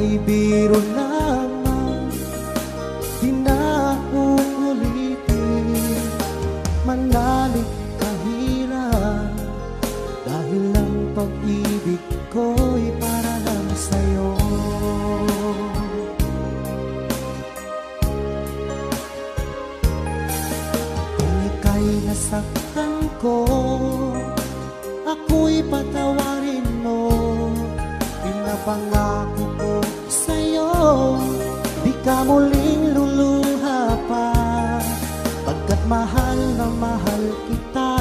ay biro lamang, di na uulitin. Manalig kahirap, dahil ang pag-ibig ko'y para lang sa'yo. Kung ika'y nasaktan ko, ako'y patawarin mo. Pinapangako ko sa'yo, di ka muling luluha pa, pagkat mahal na mahal kita.